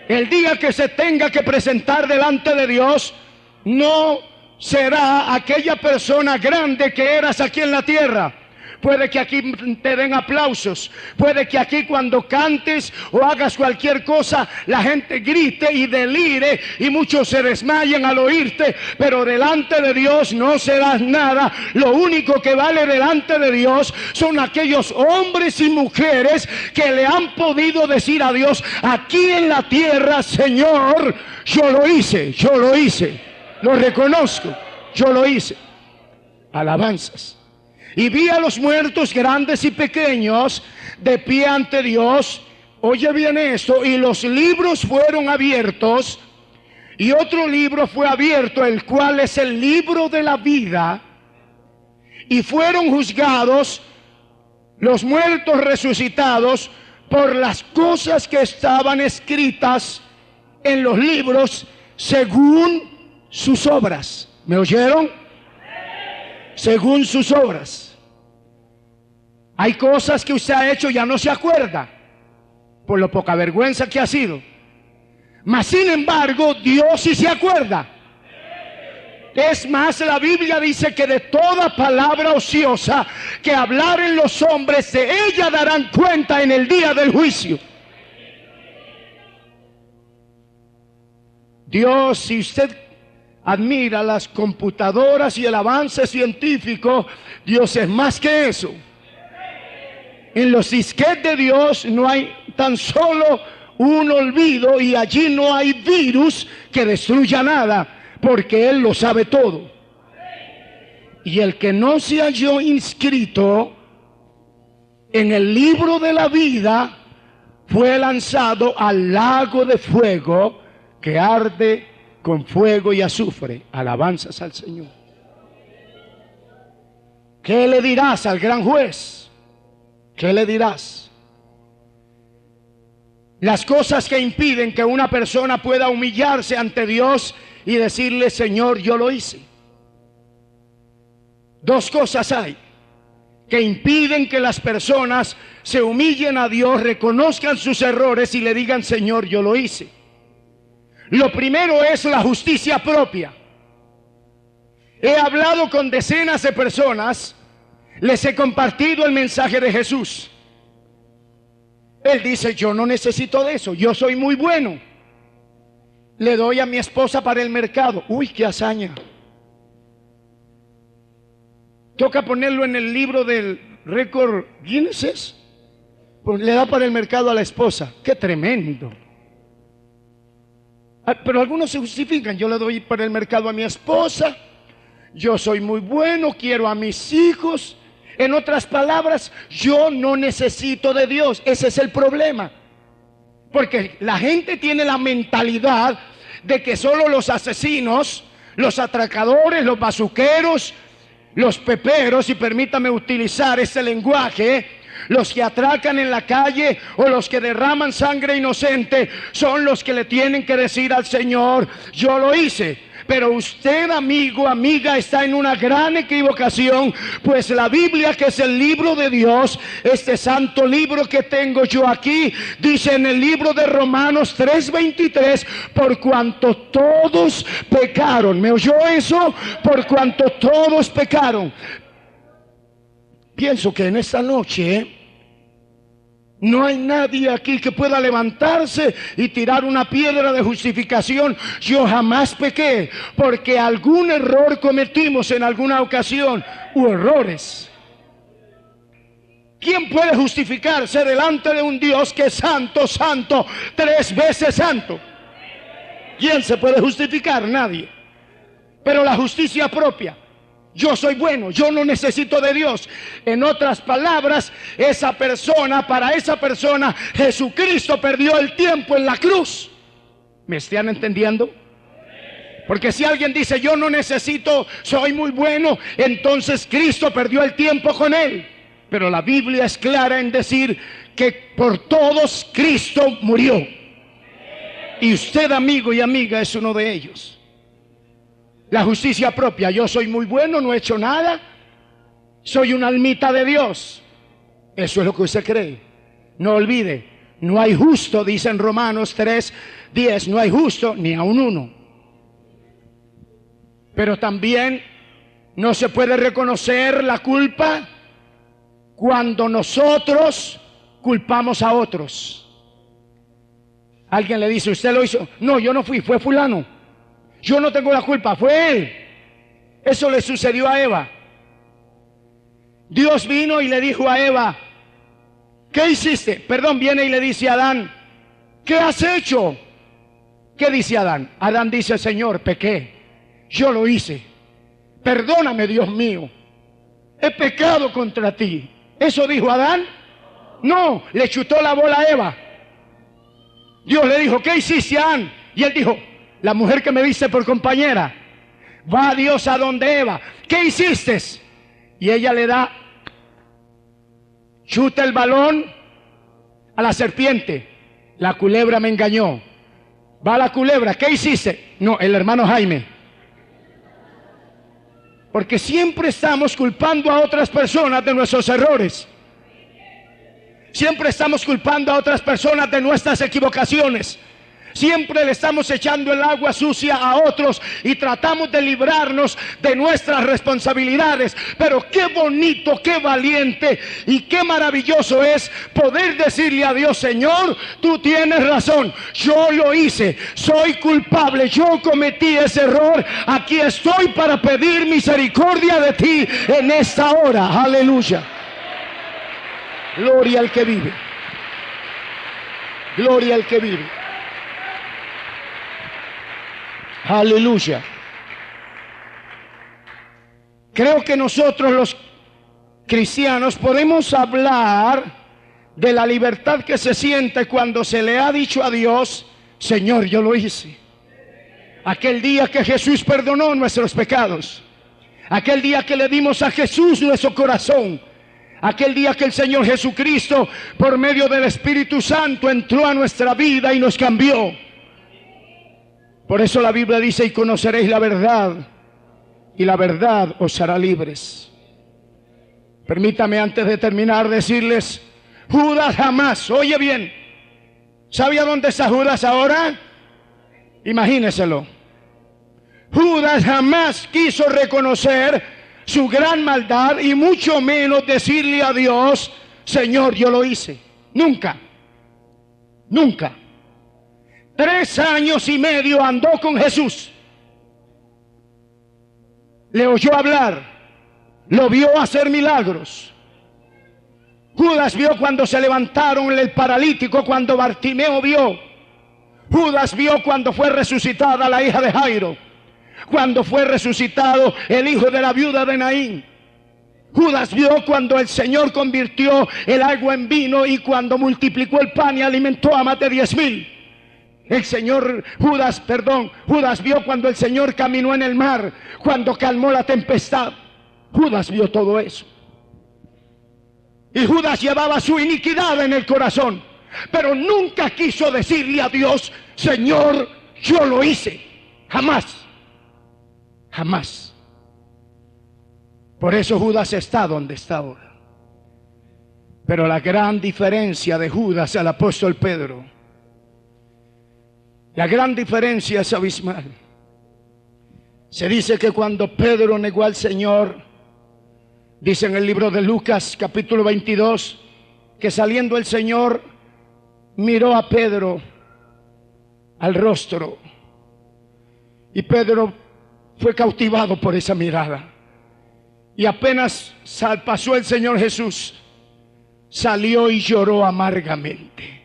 El día que se tenga que presentar delante de Dios, no será aquella persona grande que eras aquí en la tierra. Puede que aquí te den aplausos, puede que aquí cuando cantes o hagas cualquier cosa, la gente grite y delire y muchos se desmayen al oírte, pero delante de Dios no serás nada. Lo único que vale delante de Dios son aquellos hombres y mujeres que le han podido decir a Dios, aquí en la tierra, Señor, yo lo hice, lo reconozco, yo lo hice. Alabanzas. Y vi a los muertos grandes y pequeños de pie ante Dios. Oye bien esto. Y los libros fueron abiertos. Y otro libro fue abierto, el cual es el libro de la vida. Y fueron juzgados los muertos resucitados por las cosas que estaban escritas en los libros según sus obras. ¿Me oyeron? Según sus obras. Hay cosas que usted ha hecho y ya no se acuerda por lo poca vergüenza que ha sido, mas sin embargo Dios sí se acuerda. Es más, la Biblia dice que de toda palabra ociosa que hablaren los hombres, de ella darán cuenta en el día del juicio. Dios, si usted admira las computadoras y el avance científico, Dios es más que eso. En los disquetes de Dios no hay tan solo un olvido y allí no hay virus que destruya nada, porque Él lo sabe todo. Y el que no se halló inscrito en el libro de la vida fue lanzado al lago de fuego que arde con fuego y azufre. Alabanzas al Señor. ¿Qué le dirás al gran juez? ¿Qué le dirás? Las cosas que impiden que una persona pueda humillarse ante Dios y decirle, Señor, yo lo hice. Dos cosas hay que impiden que las personas se humillen a Dios, reconozcan sus errores y le digan, Señor, yo lo hice. Lo primero es la justicia propia. He hablado con decenas de personas, les he compartido el mensaje de Jesús. Él dice, yo no necesito de eso, yo soy muy bueno. Le doy a mi esposa para el mercado. Uy, qué hazaña. Toca ponerlo en el libro del récord Guinness. Pues le da para el mercado a la esposa. Qué tremendo. Pero algunos se justifican. Yo le doy para el mercado a mi esposa. Yo soy muy bueno, quiero a mis hijos. En otras palabras, yo no necesito de Dios. Ese es el problema. Porque la gente tiene la mentalidad de que solo los asesinos, los atracadores, los bazuqueros, los peperos, y permítame utilizar ese lenguaje, los que atracan en la calle o los que derraman sangre inocente, son los que le tienen que decir al Señor, yo lo hice. Pero usted, amigo, amiga, está en una gran equivocación, pues la Biblia, que es el libro de Dios, este santo libro que tengo yo aquí, dice en el libro de Romanos 3:23, por cuanto todos pecaron. ¿Me oyó eso? Por cuanto todos pecaron. Pienso que en esta noche no hay nadie aquí que pueda levantarse y tirar una piedra de justificación. Yo jamás pequé, porque algún error cometimos en alguna ocasión, u errores. ¿Quién puede justificarse delante de un Dios que es santo, santo, 3 veces santo? ¿Quién se puede justificar? Nadie. Pero la justicia propia. Yo soy bueno, yo no necesito de Dios. En otras palabras, para esa persona, Jesucristo perdió el tiempo en la cruz. ¿Me están entendiendo? Porque si alguien dice, yo no necesito, soy muy bueno, entonces Cristo perdió el tiempo con él. Pero la Biblia es clara en decir que por todos Cristo murió. Y usted, amigo y amiga, es uno de ellos. La justicia propia. Yo soy muy bueno, no he hecho nada, soy una almita de Dios. Eso es lo que usted cree. No olvide, no hay justo, dice en Romanos 3:10, no hay justo ni aun uno. Pero también no se puede reconocer la culpa cuando nosotros culpamos a otros. Alguien le dice, ¿usted lo hizo? No, yo no fui, fue fulano. Yo no tengo la culpa, fue él. Eso le sucedió a Eva. Dios vino y le dijo a Eva, ¿qué hiciste? Perdón, viene y le dice a Adán, ¿qué has hecho? ¿Qué dice Adán? Adán dice, Señor, pequé, yo lo hice. Perdóname, Dios mío, he pecado contra ti. ¿Eso dijo Adán? No, le chutó la bola a Eva. Dios le dijo, ¿qué hiciste, Adán? Y él dijo, la mujer que me diste por compañera. Va Dios a donde Eva, ¿qué hiciste? Y ella le da, chuta el balón a la serpiente. La culebra me engañó. Va la culebra, ¿qué hiciste? No, el hermano Jaime. Porque siempre estamos culpando a otras personas de nuestros errores. Siempre estamos culpando a otras personas de nuestras equivocaciones. Siempre le estamos echando el agua sucia a otros y tratamos de librarnos de nuestras responsabilidades. Pero qué bonito, qué valiente y qué maravilloso es poder decirle a Dios, Señor, tú tienes razón, yo lo hice, soy culpable, yo cometí ese error, aquí estoy para pedir misericordia de ti en esta hora. Aleluya. Gloria al que vive. Gloria al que vive. Aleluya. Creo que nosotros los cristianos podemos hablar de la libertad que se siente cuando se le ha dicho a Dios, Señor, yo lo hice. Aquel día que Jesús perdonó nuestros pecados, aquel día que le dimos a Jesús nuestro corazón, aquel día que el Señor Jesucristo por medio del Espíritu Santo entró a nuestra vida y nos cambió. Por eso la Biblia dice, y conoceréis la verdad, y la verdad os hará libres. Permítame antes de terminar decirles, Judas jamás, oye bien, ¿sabía dónde está Judas ahora? Imagíneselo. Judas jamás quiso reconocer su gran maldad y mucho menos decirle a Dios, Señor, yo lo hice. Nunca, nunca. 3 años y medio andó con Jesús. Le oyó hablar, lo vio hacer milagros. Judas vio cuando se levantaron el paralítico, cuando Bartimeo vio. Judas vio cuando fue resucitada la hija de Jairo, cuando fue resucitado el hijo de la viuda de Naín. Judas vio cuando el Señor convirtió el agua en vino y cuando multiplicó el pan y alimentó a más de 10,000. Judas vio cuando el Señor caminó en el mar, cuando calmó la tempestad. Judas vio todo eso. Y Judas llevaba su iniquidad en el corazón, pero nunca quiso decirle a Dios, Señor, yo lo hice. Jamás. Jamás. Por eso Judas está donde está ahora. Pero la gran diferencia de Judas al apóstol Pedro, la gran diferencia es abismal. Se dice que cuando Pedro negó al Señor, dice en el libro de Lucas capítulo 22, que saliendo el Señor miró a Pedro al rostro, y Pedro fue cautivado por esa mirada, y apenas pasó el Señor Jesús, salió y lloró amargamente.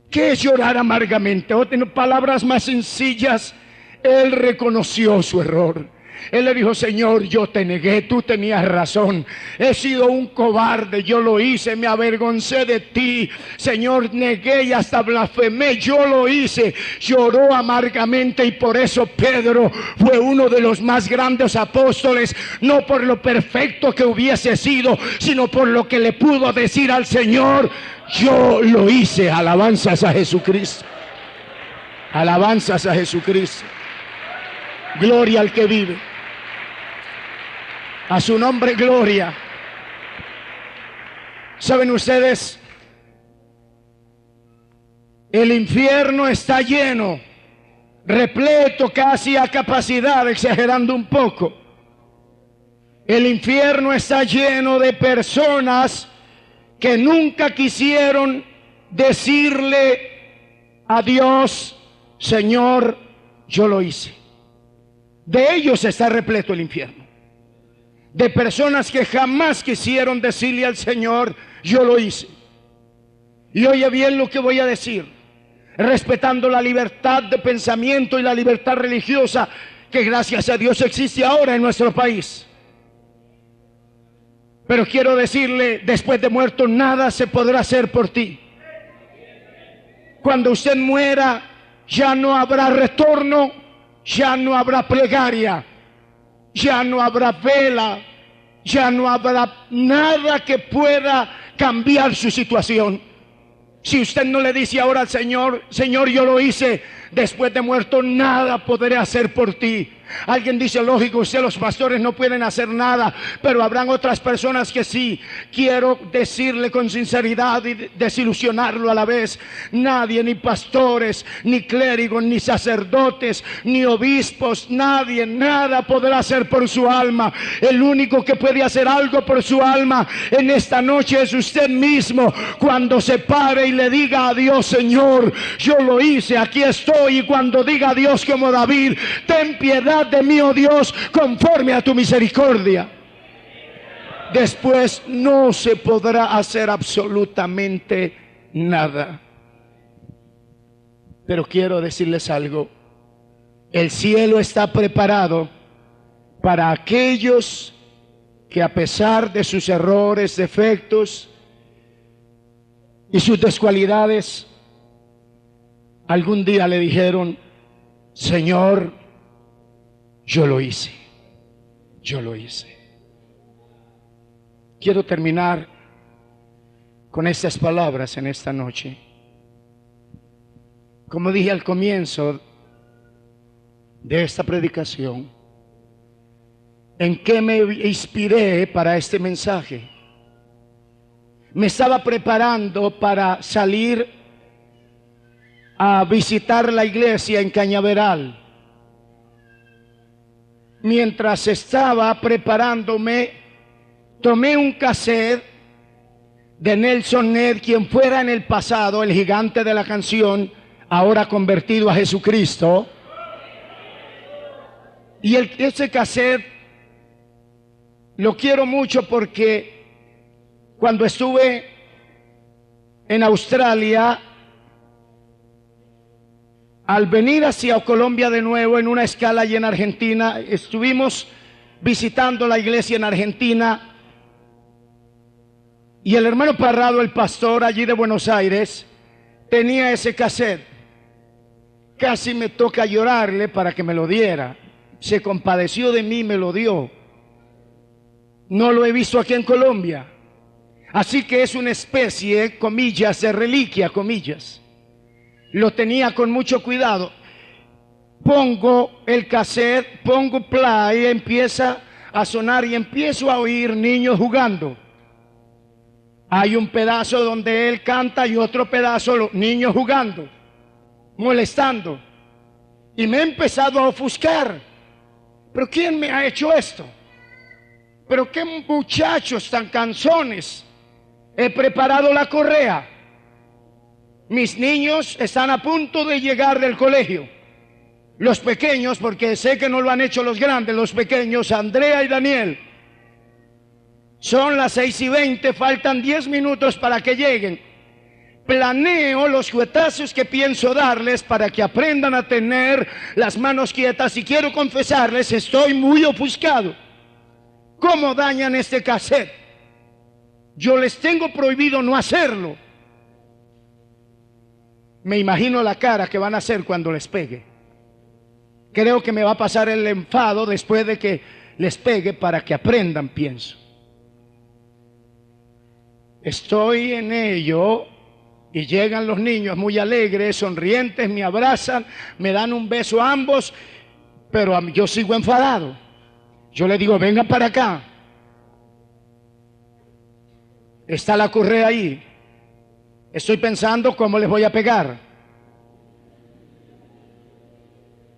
¿Qué es llorar amargamente? O en palabras más sencillas, él reconoció su error. Él le dijo: Señor, yo te negué, tú tenías razón, he sido un cobarde, yo lo hice, me avergoncé de ti, Señor, negué y hasta blasfemé, yo lo hice. Lloró amargamente, y por eso Pedro fue uno de los más grandes apóstoles, no por lo perfecto que hubiese sido, sino por lo que le pudo decir al Señor: yo lo hice. Alabanzas a Jesucristo, alabanzas a Jesucristo, gloria al que vive. A su nombre, gloria. ¿Saben ustedes? El infierno está lleno, repleto casi a capacidad, exagerando un poco. El infierno está lleno de personas que nunca quisieron decirle a Dios: Señor, yo lo hice. De ellos está repleto el infierno. De personas que jamás quisieron decirle al Señor: yo lo hice. Y oye bien lo que voy a decir, respetando la libertad de pensamiento y la libertad religiosa que gracias a Dios existe ahora en nuestro país. Pero quiero decirle, después de muerto nada se podrá hacer por ti. Cuando usted muera, ya no habrá retorno, ya no habrá plegaria, ya no habrá vela, ya no habrá nada que pueda cambiar su situación. Si usted no le dice ahora al Señor: Señor, yo lo hice, después de muerto nada podré hacer por ti. Alguien dice: lógico, usted, los pastores no pueden hacer nada, pero habrán otras personas que sí. Quiero decirle con sinceridad y desilusionarlo a la vez: nadie, ni pastores, ni clérigos, ni sacerdotes, ni obispos, nadie, nada podrá hacer por su alma. El único que puede hacer algo por su alma en esta noche es usted mismo, cuando se pare y le diga a Dios: Señor, yo lo hice, aquí estoy. Y cuando diga a Dios como David: ten piedad de mí, oh Dios, conforme a tu misericordia. Después no se podrá hacer absolutamente nada. Pero quiero decirles algo: el cielo está preparado para aquellos que, a pesar de sus errores, defectos y sus descualidades, algún día le dijeron: Señor, yo lo hice, yo lo hice. Quiero terminar con estas palabras en esta noche. Como dije al comienzo de esta predicación, ¿en qué me inspiré para este mensaje? Me estaba preparando para salir a visitar la iglesia en Cañaveral. Mientras estaba preparándome, tomé un cassette de Nelson Ned, quien fuera en el pasado el gigante de la canción, ahora convertido a Jesucristo. Y ese cassette lo quiero mucho porque cuando estuve en Australia, al venir hacia Colombia de nuevo en una escala allí en Argentina, estuvimos visitando la iglesia en Argentina, y el hermano Parrado, el pastor allí de Buenos Aires, tenía ese cassette. Casi me toca llorarle para que me lo diera. Se compadeció de mí y me lo dio. No lo he visto aquí en Colombia. Así que es una especie, comillas, de reliquia, comillas. Lo tenía con mucho cuidado. pongo el cassette, pongo play, empieza a sonar y empiezo a oír niños jugando. Hay un pedazo donde él canta y otro pedazo los niños jugando, molestando. Y me he empezado a ofuscar. ¿Pero quién me ha hecho esto? ¿Pero qué muchachos tan cansones? He preparado la correa. Mis niños están a punto de llegar del colegio. Los pequeños, porque sé que no lo han hecho los grandes, los pequeños, Andrea y Daniel. Son las 6:20, faltan 10 minutos para que lleguen. Planeo los juguetazos que pienso darles para que aprendan a tener las manos quietas, y quiero confesarles, estoy muy ofuscado. ¿Cómo dañan este cassette? Yo les tengo prohibido no hacerlo. Me imagino la cara que van a hacer cuando les pegue. Creo que me va a pasar el enfado después de que les pegue para que aprendan, pienso. Estoy en ello y llegan los niños muy alegres, sonrientes, me abrazan, me dan un beso a ambos, pero yo sigo enfadado. Yo le digo, vengan para acá. Está la correa ahí. Estoy pensando cómo les voy a pegar.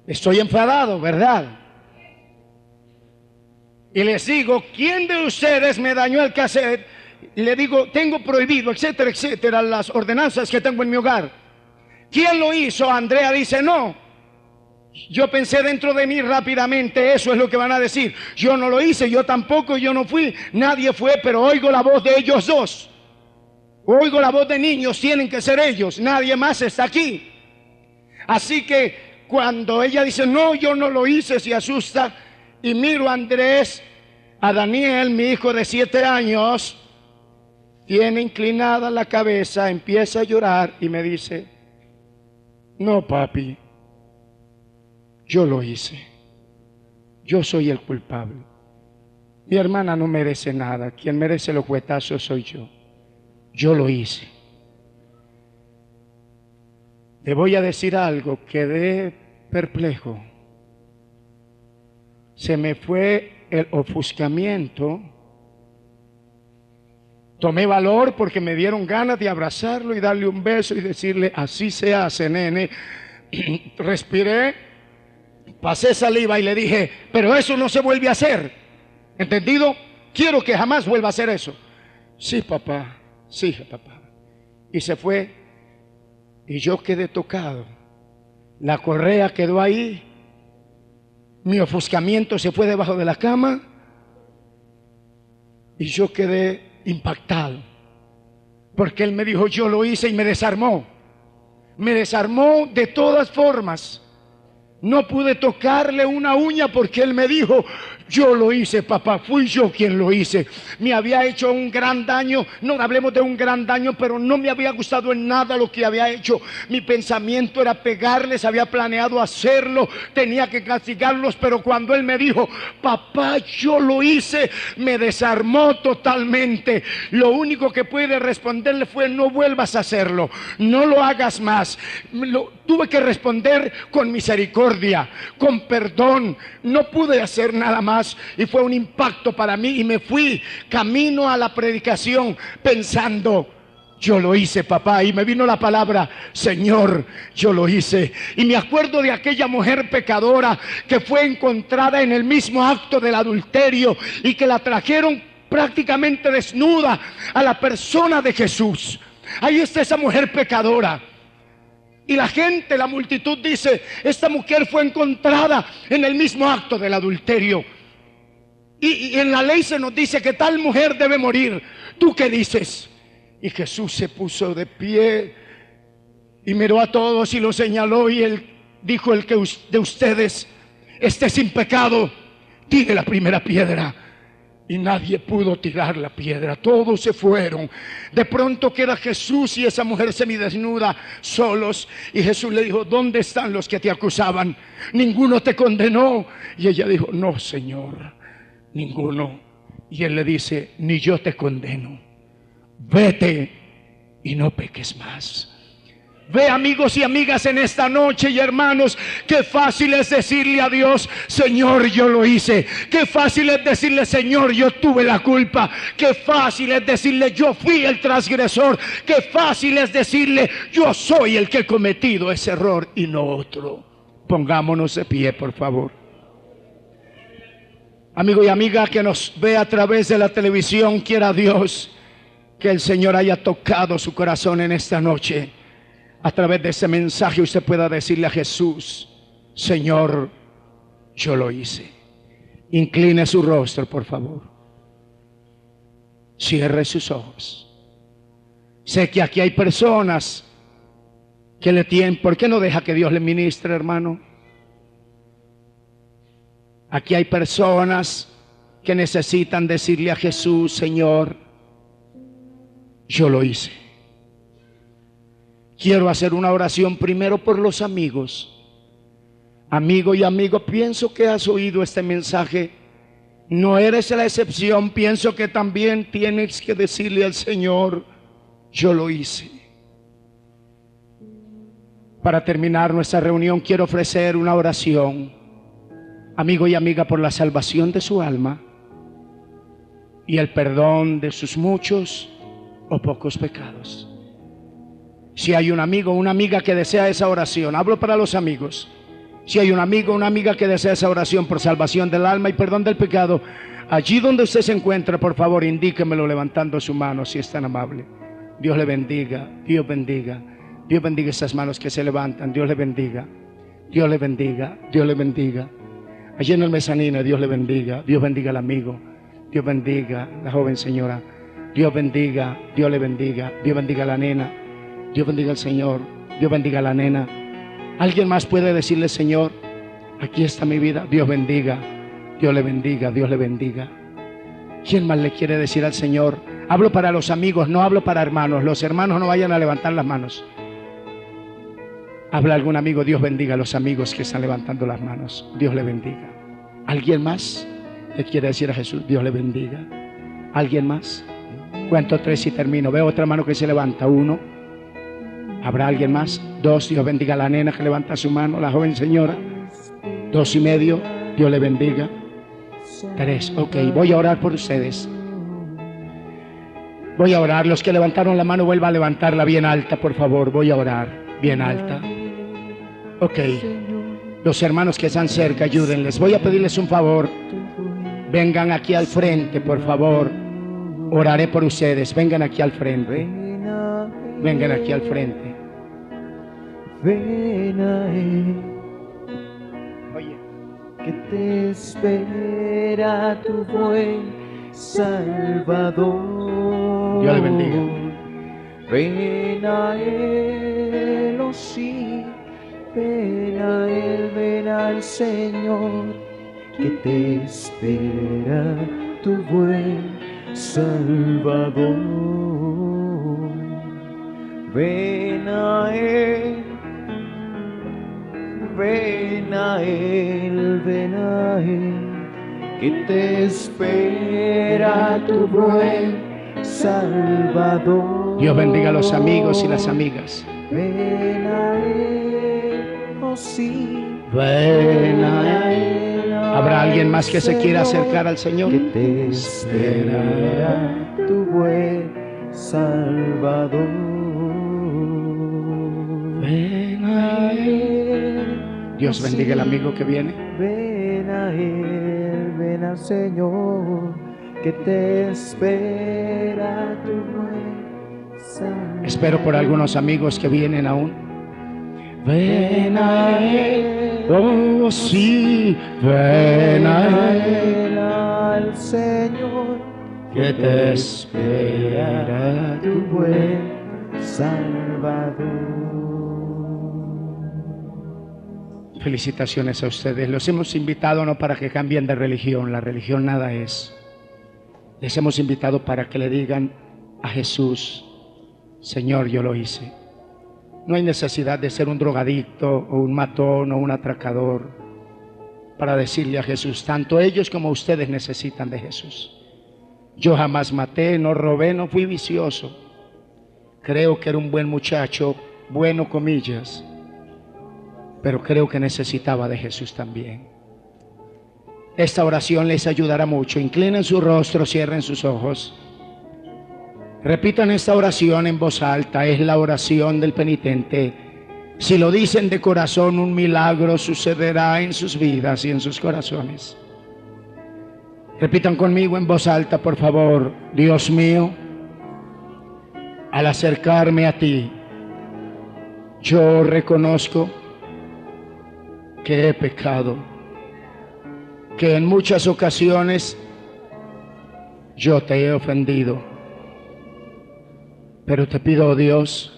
Estoy enfadado, ¿verdad? Y les digo, ¿quién de ustedes me dañó el cassette? Y le digo, tengo prohibido, etcétera, etcétera, las ordenanzas que tengo en mi hogar. ¿Quién lo hizo? Andrea dice, no. Yo pensé dentro de mí rápidamente, eso es lo que van a decir. Yo no lo hice, yo tampoco, yo no fui, nadie fue, pero oigo la voz de ellos dos. Oigo la voz de niños, tienen que ser ellos, nadie más está aquí. Así que cuando ella dice, no, yo no lo hice, se asusta. Y miro a Andrés, a Daniel, mi hijo de 7 años, tiene inclinada la cabeza, empieza a llorar y me dice, no, papi, yo lo hice. Yo soy el culpable. Mi hermana no merece nada. Quien merece los juguetazos soy yo. Yo lo hice. Te voy a decir algo, quedé perplejo. Se me fue el ofuscamiento. Tomé valor porque me dieron ganas de abrazarlo y darle un beso y decirle, así se hace, nene. Respiré, pasé saliva y le dije, pero eso no se vuelve a hacer. ¿Entendido? Quiero que jamás vuelva a hacer eso. Sí, papá. Sí, papá. Y se fue y yo quedé tocado. La correa quedó ahí. Mi ofuscamiento se fue debajo de la cama y yo quedé impactado. Porque él me dijo, yo lo hice, y me desarmó. Me desarmó de todas formas. No pude tocarle una uña porque él me dijo, yo lo hice, papá, fui yo quien lo hice. Me había hecho un gran daño, no hablemos de un gran daño, pero no me había gustado en nada lo que había hecho. Mi pensamiento era pegarles, había planeado hacerlo, tenía que castigarlos, pero cuando él me dijo, papá, yo lo hice, me desarmó totalmente. Lo único que pude responderle fue, no vuelvas a hacerlo, no lo hagas más. Tuve que responder con misericordia, con perdón. No pude hacer nada más y fue un impacto para mí, y me fui camino a la predicación pensando, yo lo hice, papá, y me vino la palabra, Señor, yo lo hice. Y me acuerdo de aquella mujer pecadora que fue encontrada en el mismo acto del adulterio y que la trajeron prácticamente desnuda a la persona de Jesús. Ahí está esa mujer pecadora. Y la gente, la multitud dice, esta mujer fue encontrada en el mismo acto del adulterio. Y en la ley se nos dice que tal mujer debe morir. ¿Tú qué dices? Y Jesús se puso de pie y miró a todos y lo señaló, y él dijo, el que de ustedes esté sin pecado, tire la primera piedra. Y nadie pudo tirar la piedra, todos se fueron. De pronto queda Jesús y esa mujer semidesnuda, solos. Y Jesús le dijo, ¿dónde están los que te acusaban? ¿Ninguno te condenó? Y ella dijo, no, Señor, ninguno. Y él le dice, ni yo te condeno, vete y no peques más. Ve, amigos y amigas, en esta noche y hermanos, qué fácil es decirle a Dios: Señor, yo lo hice. Qué fácil es decirle: Señor, yo tuve la culpa. Qué fácil es decirle: yo fui el transgresor. Qué fácil es decirle: yo soy el que he cometido ese error y no otro. Pongámonos de pie, por favor. Amigo y amiga que nos ve a través de la televisión, quiera Dios que el Señor haya tocado su corazón en esta noche. A través de ese mensaje usted pueda decirle a Jesús: Señor, yo lo hice. Incline su rostro, por favor. Cierre sus ojos. Sé que aquí hay personas que le tienen. ¿Por qué no deja que Dios le ministre, hermano? Aquí hay personas que necesitan decirle a Jesús: Señor, yo lo hice. Quiero hacer una oración primero por los amigos. Amigo y amigo, pienso que has oído este mensaje. No eres la excepción. Pienso que también tienes que decirle al Señor: yo lo hice. Para terminar nuestra reunión, quiero ofrecer una oración, amigo y amiga, por la salvación de su alma y el perdón de sus muchos o pocos pecados. Si hay un amigo o una amiga que desea esa oración, hablo para los amigos. Si hay un amigo o una amiga que desea esa oración por salvación del alma y perdón del pecado, allí donde usted se encuentra, por favor, indíquemelo levantando su mano, si es tan amable. Dios le bendiga, Dios bendiga. Dios bendiga esas manos que se levantan. Dios le bendiga, Dios le bendiga, Dios le bendiga. Allí en el mezanino, Dios le bendiga. Dios bendiga al amigo, Dios bendiga la joven señora. Dios bendiga, Dios le bendiga. Dios bendiga a la nena. Dios bendiga al Señor, Dios bendiga a la nena. ¿Alguien más puede decirle: Señor, aquí está mi vida? Dios bendiga, Dios le bendiga, Dios le bendiga. ¿Quién más le quiere decir al Señor? Hablo para los amigos, no hablo para hermanos. Los hermanos no vayan a levantar las manos. Habla algún amigo: Dios bendiga a los amigos que están levantando las manos. Dios le bendiga. ¿Alguien más le quiere decir a Jesús: Dios le bendiga? ¿Alguien más? Cuento 3 y termino. Veo otra mano que se levanta. 1. ¿Habrá alguien más? 2. Dios bendiga a la nena que levanta su mano, la joven señora. 2 y medio. Dios le bendiga. 3. Ok, voy a orar por ustedes. Voy a orar. Los que levantaron la mano, vuelva a levantarla bien alta, por favor. Voy a orar bien alta. Ok. Los hermanos que están cerca, ayúdenles. Voy a pedirles un favor. Vengan aquí al frente, por favor. Oraré por ustedes. Vengan aquí al frente. Vengan aquí al frente. Ven a Él, Oye, que te espera tu buen Salvador. Dios le bendiga. Ven a Él, oh sí, ven a Él, ven al Señor, que te espera tu buen Salvador. Ven a Él, ven a Él, ven a Él, que te espera tu buen Salvador. Dios bendiga a los amigos y las amigas. Ven a Él, oh sí, Ven a Él. ¿Habrá alguien más que se quiera acercar al Señor? que te espera tu buen Salvador. Ven a Él. Dios bendiga al amigo que viene. Ven a Él, ven al Señor, que te espera tu buen Salvador. Espero por algunos amigos que vienen aún. Ven a Él, oh sí, ven a Él, al Señor, que te espera tu buen Salvador. Felicitaciones a ustedes. Los hemos invitado no para que cambien de religión, la religión nada es. Les hemos invitado para que le digan a Jesús: Señor, yo lo hice. No hay necesidad de ser un drogadicto o un matón o un atracador para decirle a Jesús. Tanto ellos como ustedes necesitan de Jesús. Yo jamás maté, no robé, no fui vicioso. Creo que era un buen muchacho, bueno, comillas, pero creo que necesitaba de Jesús también. Esta oración les ayudará mucho. Inclinen su rostro, cierren sus ojos. Repitan esta oración en voz alta. Es la oración del penitente. Si lo dicen de corazón, un milagro sucederá en sus vidas y en sus corazones. Repitan conmigo en voz alta, por favor. Dios mío, al acercarme a ti, yo reconozco que he pecado, que en muchas ocasiones yo te he ofendido, pero te pido, oh Dios,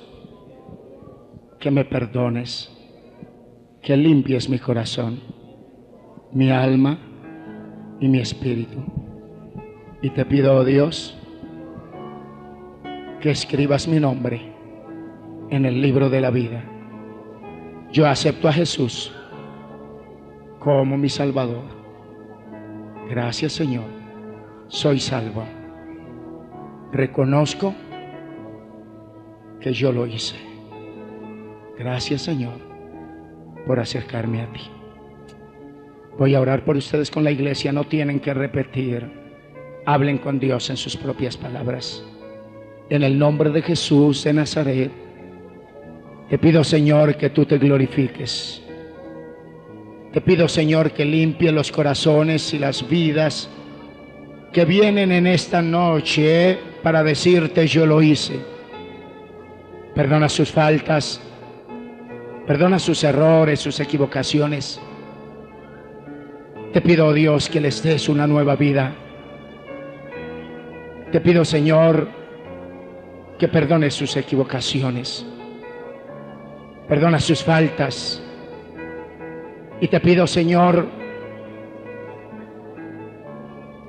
que me perdones, que limpies mi corazón, mi alma y mi espíritu. Y te pido, oh Dios, que escribas mi nombre en el libro de la vida. Yo acepto a Jesús como mi Salvador. Gracias, Señor, soy salvo. Reconozco que yo lo hice. Gracias, Señor, por acercarme a ti. Voy a orar por ustedes con la iglesia. No tienen que repetir. Hablen con Dios en sus propias palabras. En el nombre de Jesús de Nazaret, te pido, Señor, que tú te glorifiques. Te pido, Señor, que limpie los corazones y las vidas que vienen en esta noche para decirte: yo lo hice. Perdona sus faltas, perdona sus errores, sus equivocaciones. Te pido, oh Dios, que les des una nueva vida. Te pido, Señor, que perdones sus equivocaciones, perdona sus faltas. Y te pido, Señor,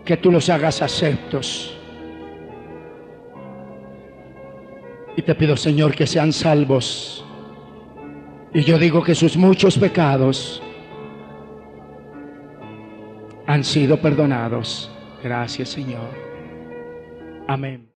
que tú los hagas aceptos. Y te pido, Señor, que sean salvos. Y yo digo que sus muchos pecados han sido perdonados. Gracias, Señor. Amén.